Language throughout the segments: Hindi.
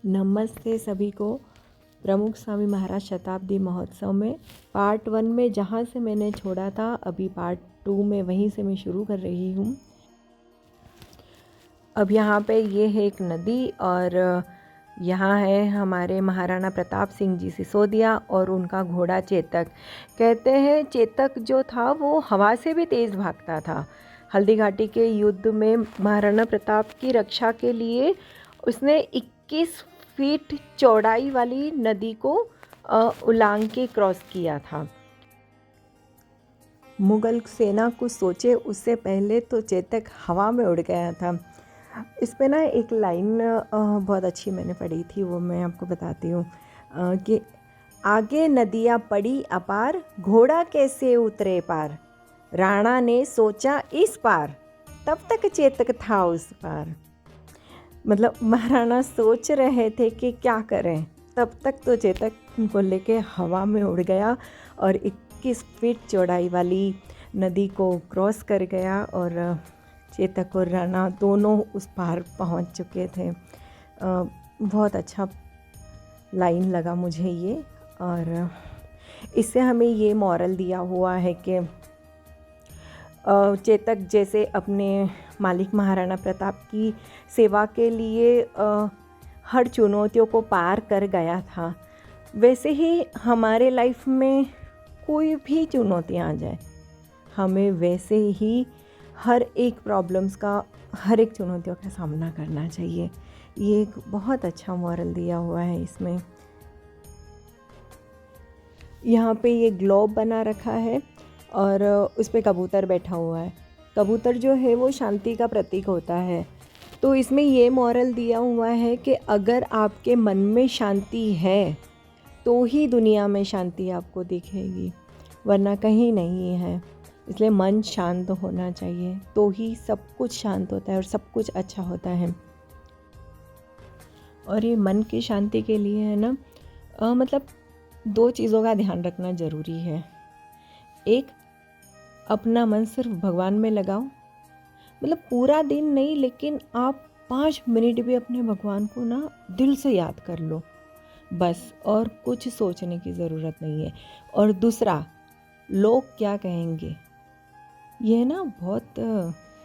नमस्ते सभी को। प्रमुख स्वामी महाराज शताब्दी महोत्सव में पार्ट 1 में जहाँ से मैंने छोड़ा था, अभी पार्ट 2 में वहीं से मैं शुरू कर रही हूँ। अब यहाँ पे ये है एक नदी और यहाँ है हमारे महाराणा प्रताप सिंह जी सिसोदिया और उनका घोड़ा चेतक। कहते हैं चेतक जो था वो हवा से भी तेज़ भागता था। हल्दी घाटी के युद्ध में महाराणा प्रताप की रक्षा के लिए उसने 21 फीट चौड़ाई वाली नदी को उलांग के क्रॉस किया था। मुगल सेना कुछ सोचे उससे पहले तो चेतक हवा में उड़ गया था। इस पे ना एक लाइन बहुत अच्छी मैंने पढ़ी थी, वो मैं आपको बताती हूँ कि आगे नदियाँ पड़ी अपार, घोड़ा कैसे उतरे पार। राणा ने सोचा इस पार, तब तक चेतक था उस पार। मतलब महाराणा सोच रहे थे कि क्या करें, तब तक तो चेतक उनको लेके हवा में उड़ गया और 21 फीट चौड़ाई वाली नदी को क्रॉस कर गया और चेतक और राणा दोनों उस पार पहुंच चुके थे। बहुत अच्छा लाइन लगा मुझे ये, और इससे हमें ये मॉरल दिया हुआ है कि चेतक जैसे अपने मालिक महाराणा प्रताप की सेवा के लिए हर चुनौतियों को पार कर गया था, वैसे ही हमारे लाइफ में कोई भी चुनौतियाँ आ जाए, हमें वैसे ही हर एक प्रॉब्लम्स का, हर एक चुनौतियों का सामना करना चाहिए। ये एक बहुत अच्छा मॉरल दिया हुआ है इसमें। यहाँ पे ये ग्लोब बना रखा है और उस पे कबूतर बैठा हुआ है। कबूतर जो है वो शांति का प्रतीक होता है। तो इसमें ये मॉरल दिया हुआ है कि अगर आपके मन में शांति है तो ही दुनिया में शांति आपको दिखेगी, वरना कहीं नहीं है। इसलिए मन शांत होना चाहिए, तो ही सब कुछ शांत होता है और सब कुछ अच्छा होता है। और ये मन की शांति के लिए है ना, मतलब 2 चीज़ों का ध्यान रखना ज़रूरी है। एक, अपना मन सिर्फ भगवान में लगाओ, मतलब पूरा दिन नहीं, लेकिन आप 5 मिनट भी अपने भगवान को ना दिल से याद कर लो बस, और कुछ सोचने की ज़रूरत नहीं है। और दूसरा, लोग क्या कहेंगे, ये ना बहुत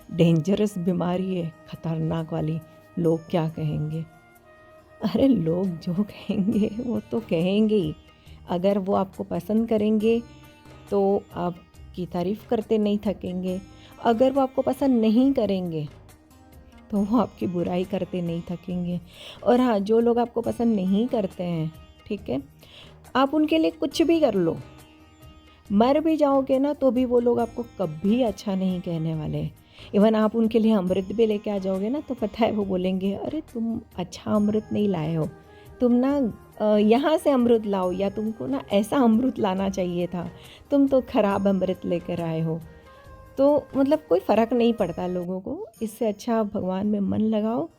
डेंजरस बीमारी है, ख़तरनाक वाली। लोग क्या कहेंगे, अरे लोग जो कहेंगे वो तो कहेंगे ही। अगर वो आपको पसंद करेंगे तो आपकी तारीफ़ करते नहीं थकेंगे, अगर वो आपको पसंद नहीं करेंगे तो वो आपकी बुराई करते नहीं थकेंगे। और हाँ, जो लोग आपको पसंद नहीं करते हैं, ठीक है, आप उनके लिए कुछ भी कर लो, मर भी जाओगे ना तो भी वो लोग आपको कभी अच्छा नहीं कहने वाले। इवन आप उनके लिए अमृत भी लेके आ जाओगे ना, तो पता है वो बोलेंगे, अरे तुम अच्छा अमृत नहीं लाए हो, तुम ना यहाँ से अमृत लाओ, या तुमको ना ऐसा अमृत लाना चाहिए था, तुम तो ख़राब अमृत लेकर आए हो। तो मतलब कोई फ़र्क नहीं पड़ता लोगों को। इससे अच्छा भगवान में मन लगाओ,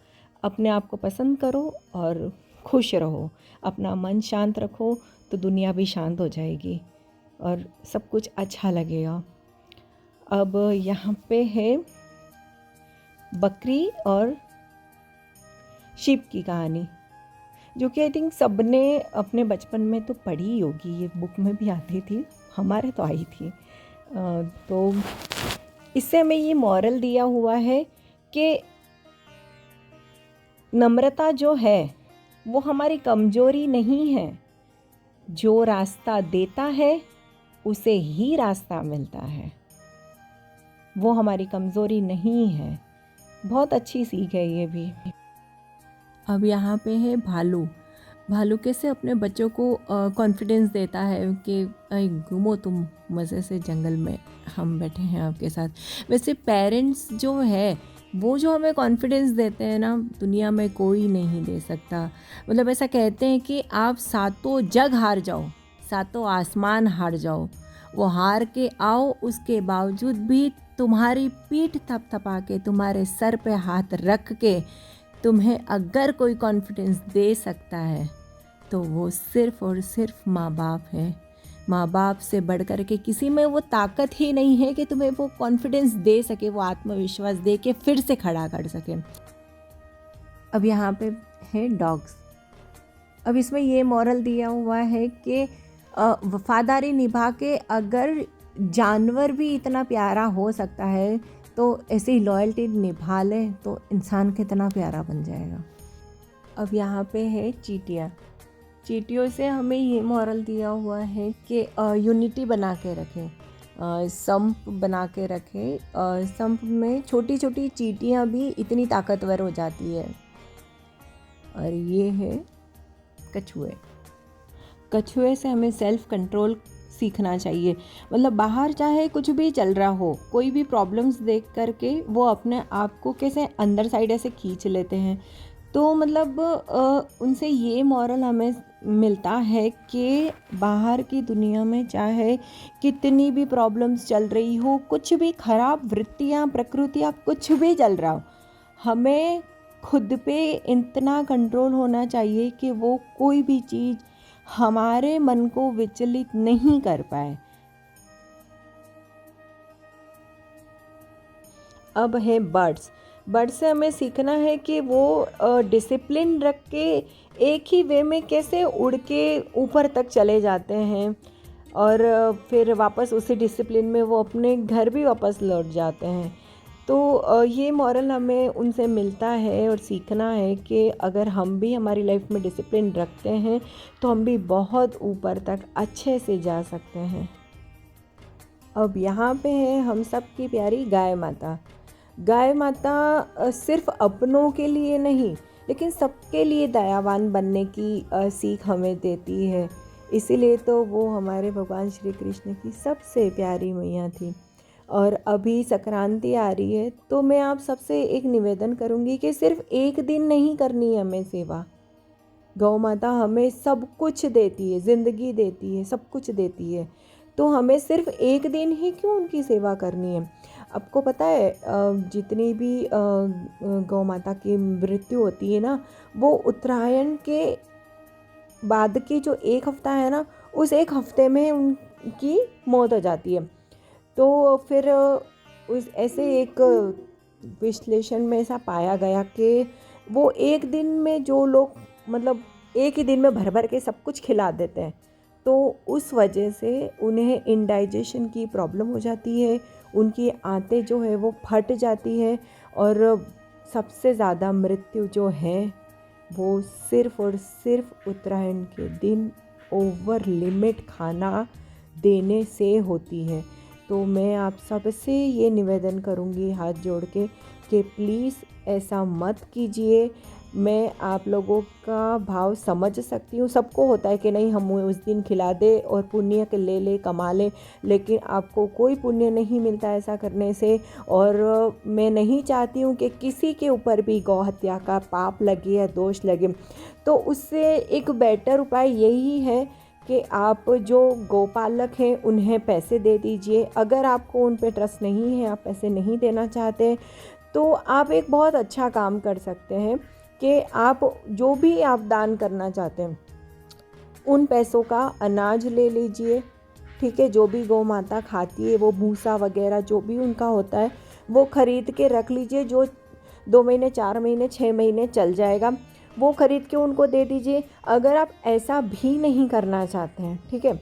अपने आप को पसंद करो और खुश रहो, अपना मन शांत रखो, तो दुनिया भी शांत हो जाएगी और सब कुछ अच्छा लगेगा। अब यहाँ पे है बकरी और शीप की कहानी, जो कि आई थिंक सब ने अपने बचपन में तो पढ़ी होगी, ये बुक में भी आती थी, हमारे तो आई थी। तो इससे हमें ये मॉरल दिया हुआ है कि नम्रता जो है वो हमारी कमज़ोरी नहीं है, जो रास्ता देता है उसे ही रास्ता मिलता है, वो हमारी कमज़ोरी नहीं है। बहुत अच्छी सीख है ये भी। अब यहाँ पे है भालू। भालू कैसे अपने बच्चों को कॉन्फिडेंस देता है कि घूमो तुम मज़े से जंगल में, हम बैठे हैं आपके साथ। वैसे पेरेंट्स जो है वो जो हमें कॉन्फिडेंस देते हैं ना, दुनिया में कोई नहीं दे सकता। मतलब ऐसा कहते हैं कि आप सातों जग हार जाओ, सातों आसमान हार जाओ, वो हार के आओ, उसके बावजूद भी तुम्हारी पीठ थपथपा के, तुम्हारे सर पे हाथ रख के तुम्हें अगर कोई कॉन्फिडेंस दे सकता है तो वो सिर्फ़ और सिर्फ माँ बाप है। माँ बाप से बढ़ कर के किसी में वो ताकत ही नहीं है कि तुम्हें वो कॉन्फिडेंस दे सके, वो आत्मविश्वास दे के फिर से खड़ा कर सके। अब यहाँ पे है डॉग्स। अब इसमें ये मॉरल दिया हुआ है कि वफादारी निभा के अगर जानवर भी इतना प्यारा हो सकता है तो ऐसी लॉयल्टी निभा ले तो इंसान कितना प्यारा बन जाएगा। अब यहाँ पे है चींटियाँ। चींटियों से हमें ये मॉरल दिया हुआ है कि यूनिटी बना के रखें, संप बना के रखें। संप में छोटी छोटी चींटियाँ भी इतनी ताकतवर हो जाती है। और ये है कछुए। कछुए से हमें सेल्फ कंट्रोल सीखना चाहिए। मतलब बाहर चाहे कुछ भी चल रहा हो, कोई भी प्रॉब्लम्स देख करके वो अपने आप को कैसे अंदर साइड ऐसे खींच लेते हैं। तो मतलब उनसे ये मॉरल हमें मिलता है कि बाहर की दुनिया में चाहे कितनी भी प्रॉब्लम्स चल रही हो, कुछ भी खराब वृत्तियाँ प्रकृतियाँ कुछ भी चल रहा हो, हमें खुद पे इतना कंट्रोल होना चाहिए कि वो कोई भी चीज़ हमारे मन को विचलित नहीं कर पाए। अब है बर्ड्स। बर्ड से हमें सीखना है कि वो डिसिप्लिन रख के एक ही वे में कैसे उड़ के ऊपर तक चले जाते हैं और फिर वापस उसी डिसिप्लिन में वो अपने घर भी वापस लौट जाते हैं। तो ये मॉरल हमें उनसे मिलता है और सीखना है कि अगर हम भी हमारी लाइफ में डिसिप्लिन रखते हैं तो हम भी बहुत ऊपर तक अच्छे से जा सकते हैं। अब यहाँ पे है हम सब की प्यारी गाय माता। गाय माता सिर्फ अपनों के लिए नहीं लेकिन सबके लिए दयावान बनने की सीख हमें देती है। इसीलिए तो वो हमारे भगवान श्री कृष्ण की सबसे प्यारी मैया थी। और अभी संक्रांति आ रही है तो मैं आप सबसे एक निवेदन करूँगी कि सिर्फ एक दिन नहीं करनी है हमें सेवा। गौ माता हमें सब कुछ देती है, ज़िंदगी देती है, सब कुछ देती है। तो हमें सिर्फ एक दिन ही क्यों उनकी सेवा करनी है। आपको पता है जितनी भी गौ माता की मृत्यु होती है ना, वो उत्तरायण के बाद की जो एक हफ्ता है ना, उस एक हफ्ते में उनकी मौत हो जाती है। तो फिर उस ऐसे एक विश्लेषण में ऐसा पाया गया कि वो एक दिन में जो लोग मतलब एक ही दिन में भर भर के सब कुछ खिला देते हैं, तो उस वजह से उन्हें इंडाइजेशन की प्रॉब्लम हो जाती है, उनकी आंतें जो है वो फट जाती है और सबसे ज़्यादा मृत्यु जो है वो सिर्फ़ और सिर्फ उत्तरायण के दिन ओवर लिमिट खाना देने से होती है। तो मैं आप सबसे ये निवेदन करूँगी हाथ जोड़ के कि प्लीज़ ऐसा मत कीजिए। मैं आप लोगों का भाव समझ सकती हूँ, सबको होता है कि नहीं हम उस दिन खिला दे और पुण्य के ले कमा लें, लेकिन आपको कोई पुण्य नहीं मिलता ऐसा करने से। और मैं नहीं चाहती हूँ कि किसी के ऊपर भी गौ हत्या का पाप लगे या दोष लगे। तो उससे एक बेटर उपाय यही है कि आप जो गौपालक हैं उन्हें पैसे दे दीजिए। अगर आपको उन पे ट्रस्ट नहीं है, आप पैसे नहीं देना चाहते, तो आप एक बहुत अच्छा काम कर सकते हैं कि आप जो भी आप दान करना चाहते हैं उन पैसों का अनाज ले लीजिए, ठीक है। जो भी गौ माता खाती है वो भूसा वगैरह जो भी उनका होता है वो ख़रीद के रख लीजिए, जो 2 महीने 4 महीने 6 महीने चल जाएगा, वो ख़रीद के उनको दे दीजिए। अगर आप ऐसा भी नहीं करना चाहते हैं, ठीक है,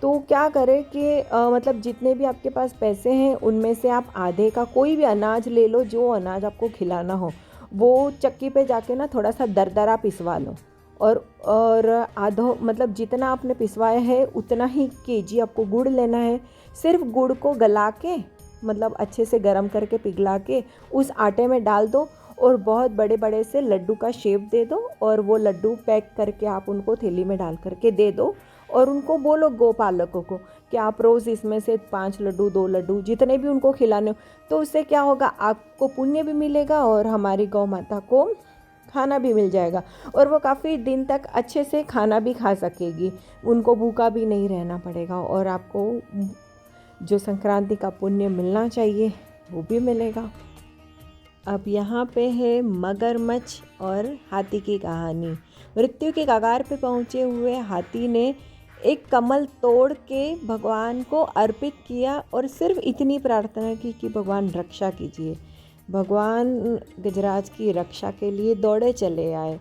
तो क्या करें कि मतलब जितने भी आपके पास पैसे हैं उनमें से आप आधे का कोई भी अनाज ले लो, जो अनाज आपको खिलाना हो वो चक्की पे जाके ना थोड़ा सा दरदरा पिसवा लो और आधो मतलब जितना आपने पिसवाया है उतना ही केजी आपको गुड़ लेना है। सिर्फ गुड़ को गला के मतलब अच्छे से गर्म करके पिघला के उस आटे में डाल दो और बहुत बड़े बड़े से लड्डू का शेप दे दो और वो लड्डू पैक करके आप उनको थैली में डाल करके दे दो और उनको बोलो गौपालकों को कि आप रोज़ इसमें से 5 लड्डू 2 लड्डू जितने भी उनको खिलाने हो, तो उससे क्या होगा आपको पुण्य भी मिलेगा और हमारी गौ माता को खाना भी मिल जाएगा और वो काफ़ी दिन तक अच्छे से खाना भी खा सकेगी, उनको भूखा भी नहीं रहना पड़ेगा और आपको जो संक्रांति का पुण्य मिलना चाहिए वो भी मिलेगा। अब यहाँ पे है मगरमच्छ और हाथी की कहानी। मृत्यु के कगार पे पहुँचे हुए हाथी ने एक कमल तोड़ के भगवान को अर्पित किया और सिर्फ इतनी प्रार्थना की कि भगवान रक्षा कीजिए। भगवान गजराज की रक्षा के लिए दौड़े चले आए।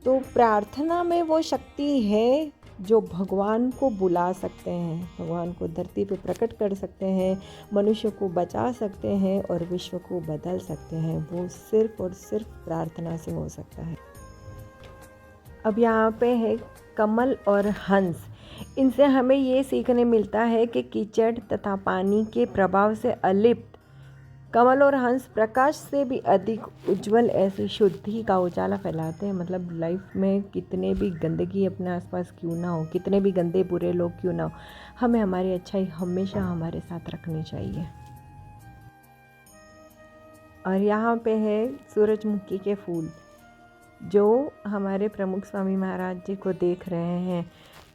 तो प्रार्थना में वो शक्ति है जो भगवान को बुला सकते हैं, भगवान को धरती पे प्रकट कर सकते हैं, मनुष्य को बचा सकते हैं और विश्व को बदल सकते हैं। वो सिर्फ और सिर्फ प्रार्थना से हो सकता है। अब यहाँ पे है कमल और हंस। इनसे हमें ये सीखने मिलता है कि कीचड़ तथा पानी के प्रभाव से अलिप्त कमल और हंस प्रकाश से भी अधिक उज्जवल ऐसी शुद्धि का उजाला फैलाते हैं। मतलब लाइफ में कितने भी गंदगी अपने आसपास क्यों ना हो, कितने भी गंदे बुरे लोग क्यों ना हो, हमें हमारी अच्छाई हमेशा हमारे साथ रखनी चाहिए। और यहाँ पे है सूरजमुखी के फूल, जो हमारे प्रमुख स्वामी महाराज जी को देख रहे हैं।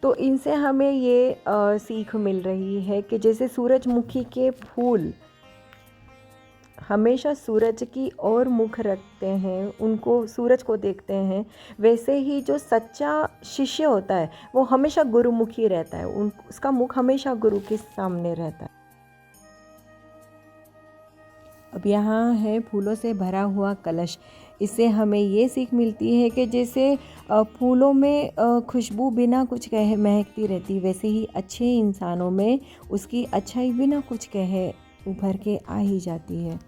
तो इनसे हमें ये सीख मिल रही है कि जैसे सूरजमुखी के फूल हमेशा सूरज की ओर मुख रखते हैं, उनको सूरज को देखते हैं, वैसे ही जो सच्चा शिष्य होता है वो हमेशा गुरुमुखी रहता है, उसका मुख हमेशा गुरु के सामने रहता है। अब यहाँ है फूलों से भरा हुआ कलश। इससे हमें ये सीख मिलती है कि जैसे फूलों में खुशबू बिना कुछ कहे महकती रहती, वैसे ही अच्छे इंसानों में उसकी अच्छाई बिना कुछ कहे उभर के आ ही जाती है।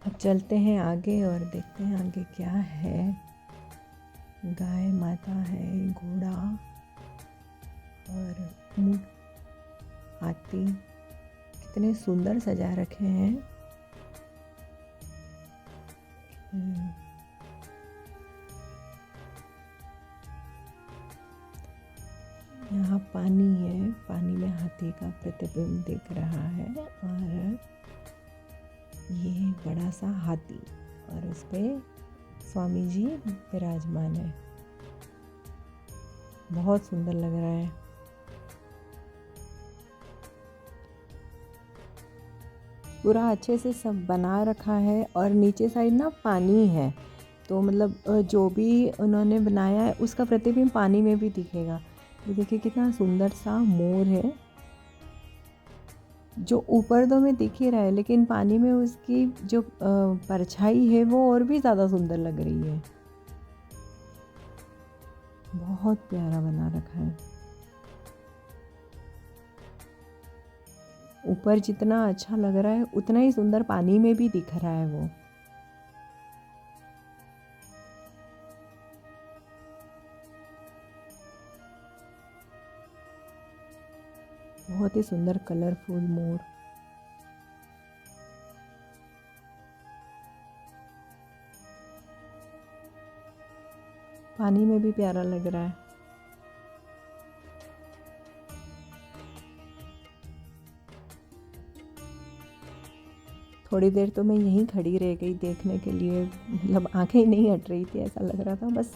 अब चलते हैं आगे और देखते हैं आगे क्या है। गाय माता है, घोड़ा और ऊंट, हाथी, कितने सुंदर सजा रखे हैं। यहाँ पानी है, पानी में हाथी का प्रतिबिंब दिख रहा है और ये बड़ा सा हाथी और उस पे स्वामी जी विराजमान है। बहुत सुंदर लग रहा है। पूरा अच्छे से सब बना रखा है और नीचे साइड ना पानी है, तो मतलब जो भी उन्होंने बनाया है उसका प्रतिबिंब पानी में भी दिखेगा। ये देखिए कितना सुंदर सा मोर है, जो ऊपर तो में दिख ही रहा है लेकिन पानी में उसकी जो परछाई है वो और भी ज़्यादा सुंदर लग रही है। बहुत प्यारा बना रखा है। ऊपर जितना अच्छा लग रहा है उतना ही सुंदर पानी में भी दिख रहा है वो। बहुत ही सुंदर कलरफुल मोर। पानी में भी प्यारा लग रहा है। थोड़ी देर तो मैं यहीं खड़ी रह गई देखने के लिए, मतलब आंखें ही नहीं हट रही थी, ऐसा लग रहा था बस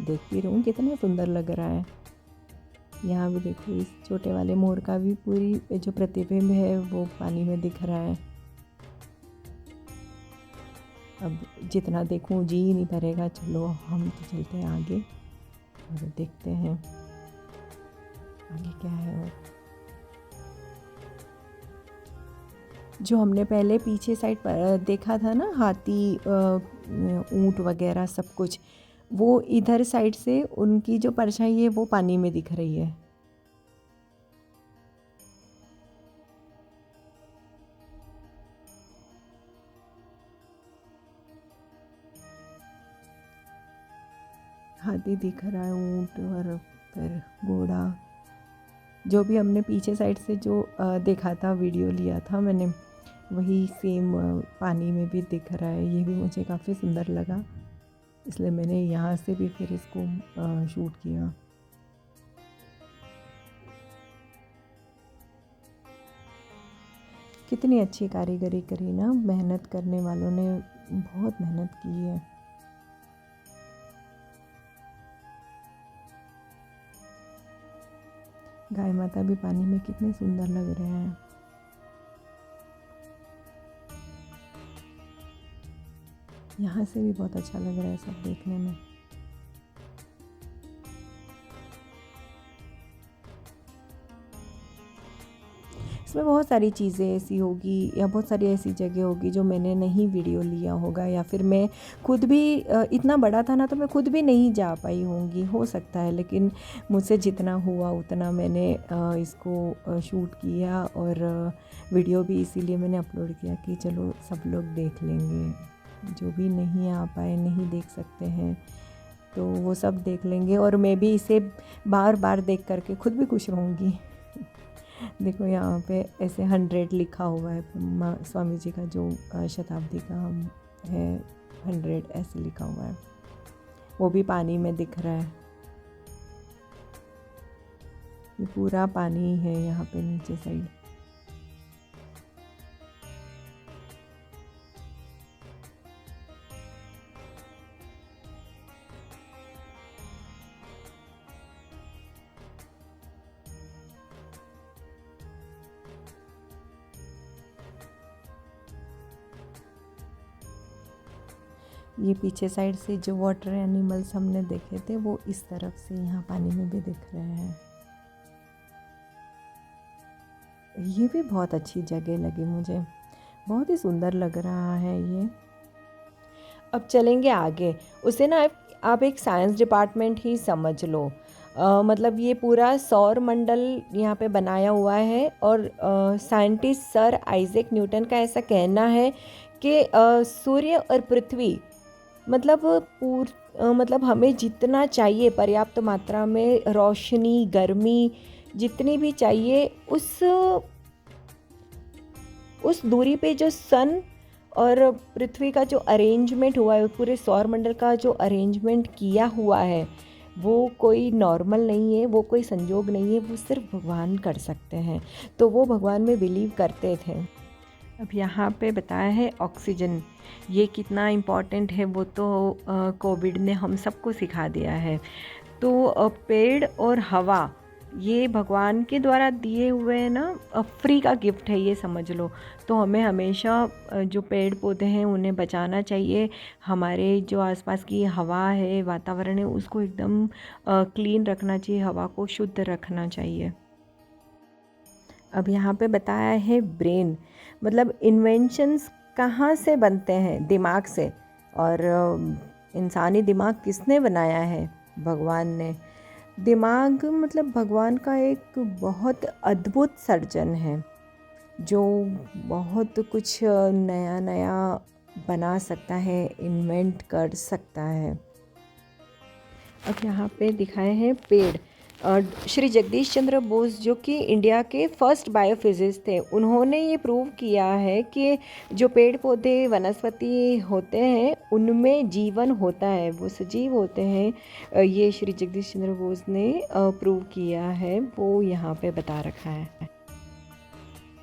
देखती रहूं, कितना सुंदर लग रहा है। यहाँ भी देखो इस छोटे वाले मोर का भी पूरी जो प्रतिबिंब है वो पानी में दिख रहा है। अब जितना देखूं जी ही नहीं भरेगा। चलो हम तो चलते हैं आगे और देखते हैं आगे क्या है। और जो हमने पहले पीछे साइड पर देखा था ना, हाथी ऊंट वगैरह सब कुछ, वो इधर साइड से उनकी जो परछाई है वो पानी में दिख रही है। हाथी दिख रहा है, ऊंट और फिर घोड़ा, जो भी हमने पीछे साइड से जो देखा था, वीडियो लिया था मैंने, वही सेम पानी में भी दिख रहा है। ये भी मुझे काफ़ी सुंदर लगा, इसलिए मैंने यहाँ से भी फिर इसको शूट किया। कितनी अच्छी कारीगरी करी ना, मेहनत करने वालों ने बहुत मेहनत की है। गाय माता भी पानी में कितने सुंदर लग रहे हैं। यहाँ से भी बहुत अच्छा लग रहा है सब देखने में। इसमें बहुत सारी चीज़ें ऐसी होगी या बहुत सारी ऐसी जगह होगी जो मैंने नहीं वीडियो लिया होगा, या फिर मैं खुद भी इतना बड़ा था ना तो मैं खुद भी नहीं जा पाई होंगी, हो सकता है। लेकिन मुझसे जितना हुआ उतना मैंने इसको शूट किया, और वीडियो भी इसीलिए मैंने अपलोड किया कि चलो सब लोग देख लेंगे, जो भी नहीं आ पाए, नहीं देख सकते हैं तो वो सब देख लेंगे, और मैं भी इसे बार बार देख करके खुद भी खुश रहूँगी। देखो यहाँ पे ऐसे 100 लिखा हुआ है, स्वामी जी का जो शताब्दी का है 100 ऐसे लिखा हुआ है, वो भी पानी में दिख रहा है। ये पूरा पानी है यहाँ पे नीचे साइड। ये पीछे साइड से जो वाटर एनिमल्स हमने देखे थे वो इस तरफ से यहाँ पानी में भी दिख रहे हैं। ये भी बहुत अच्छी जगह लगी मुझे, बहुत ही सुंदर लग रहा है ये। अब चलेंगे आगे। उसे ना आप एक साइंस डिपार्टमेंट ही समझ लो। मतलब ये पूरा सौर मंडल यहाँ पे बनाया हुआ है, और साइंटिस्ट सर आइजैक न्यूटन का ऐसा कहना है कि सूर्य और पृथ्वी मतलब मतलब हमें जितना चाहिए पर्याप्त मात्रा में रोशनी, गर्मी जितनी भी चाहिए, उस दूरी पे जो सन और पृथ्वी का जो अरेंजमेंट हुआ है, पूरे सौर मंडल का जो अरेंजमेंट किया हुआ है, वो कोई नॉर्मल नहीं है, वो कोई संजोग नहीं है, वो सिर्फ भगवान कर सकते हैं। तो वो भगवान में बिलीव करते थे। अब यहाँ पे बताया है ऑक्सीजन, ये कितना इम्पॉर्टेंट है वो तो कोविड ने हम सबको सिखा दिया है। तो पेड़ और हवा ये भगवान के द्वारा दिए हुए हैं ना, फ्री का गिफ्ट है ये समझ लो। तो हमें हमेशा जो पेड़ पौधे हैं उन्हें बचाना चाहिए। हमारे जो आसपास की हवा है, वातावरण है, उसको एकदम क्लीन रखना चाहिए, हवा को शुद्ध रखना चाहिए। अब यहाँ पे बताया है ब्रेन, मतलब इन्वेंशंस कहाँ से बनते हैं? दिमाग से। और इंसानी दिमाग किसने बनाया है? भगवान ने। दिमाग मतलब भगवान का एक बहुत अद्भुत सर्जन है, जो बहुत कुछ नया नया बना सकता है, इन्वेंट कर सकता है। अब यहाँ पे दिखाए हैं पेड़। श्री जगदीश चंद्र बोस जो कि इंडिया के फर्स्ट बायोफिजिस्ट थे, उन्होंने ये प्रूव किया है कि जो पेड़ पौधे वनस्पति होते हैं उनमें जीवन होता है, वो सजीव होते हैं। ये श्री जगदीश चंद्र बोस ने प्रूव किया है, वो यहाँ पे बता रखा है।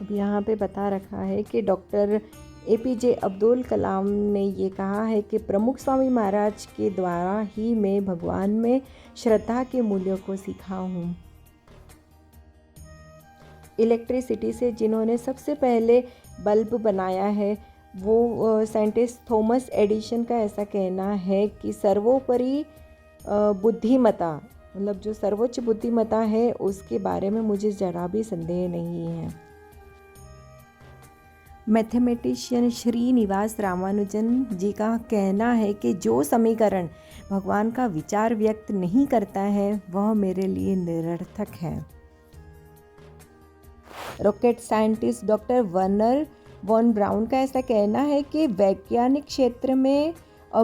अब यहाँ पे बता रखा है कि डॉक्टर APJ अब्दुल कलाम ने ये कहा है कि प्रमुख स्वामी महाराज के द्वारा ही मैं भगवान में श्रद्धा के मूल्यों को सीखा हूँ। इलेक्ट्रिसिटी से जिन्होंने सबसे पहले बल्ब बनाया है, वो साइंटिस्ट थॉमस एडिसन का ऐसा कहना है कि सर्वोपरि बुद्धिमत्ता, मतलब जो सर्वोच्च बुद्धिमत्ता है, उसके बारे में मुझे ज़रा भी संदेह नहीं है। मैथमेटिशियन श्रीनिवास रामानुजन जी का कहना है कि जो समीकरण भगवान का विचार व्यक्त नहीं करता है वह मेरे लिए निरर्थक है। Rocket scientist doctor Wernher von Braun का ऐसा कहना है कि वैज्ञानिक क्षेत्र में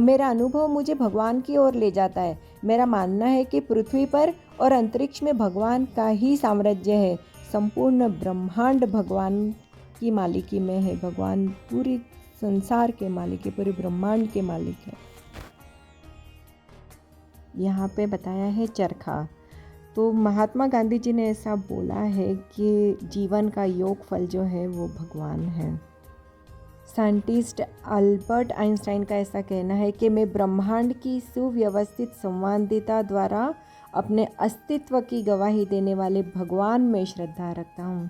मेरा अनुभव मुझे भगवान की ओर ले जाता है। मेरा मानना है कि पृथ्वी पर और अंतरिक्ष में भगवान का ही साम्राज्य है। संपूर्ण ब्रह्मांड भगवान की मालिकी में है। भगवान पूरी संसार के मालिक है, पूरे ब्रह्मांड के मालिक है। यहाँ पे बताया है चरखा। तो महात्मा गांधी जी ने ऐसा बोला है कि जीवन का योग फल जो है वो भगवान है। साइंटिस्ट अल्बर्ट आइंस्टाइन का ऐसा कहना है कि मैं ब्रह्मांड की सुव्यवस्थित संवादिता द्वारा अपने अस्तित्व की गवाही देने वाले भगवान में श्रद्धा रखता हूँ।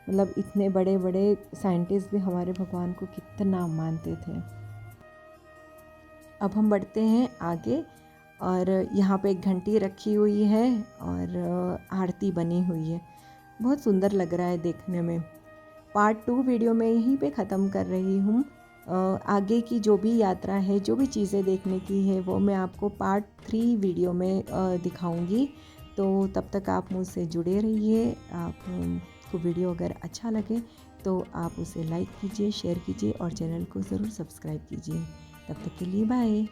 मतलब इतने बड़े बड़े साइंटिस्ट भी हमारे भगवान को कितना मानते थे। अब हम बढ़ते हैं आगे, और यहाँ पे एक घंटी रखी हुई है और आरती बनी हुई है। बहुत सुंदर लग रहा है देखने में। पार्ट 2 वीडियो मैं यहीं पे ख़त्म कर रही हूँ। आगे की जो भी यात्रा है, जो भी चीज़ें देखने की है, वो मैं आपको पार्ट 3 वीडियो में दिखाऊंगी। तो तब तक आप मुझसे जुड़े रहिए। आपको वीडियो अगर अच्छा लगे तो आप उसे लाइक कीजिए, शेयर कीजिए और चैनल को ज़रूर सब्सक्राइब कीजिए। तब तक के लिए बाय।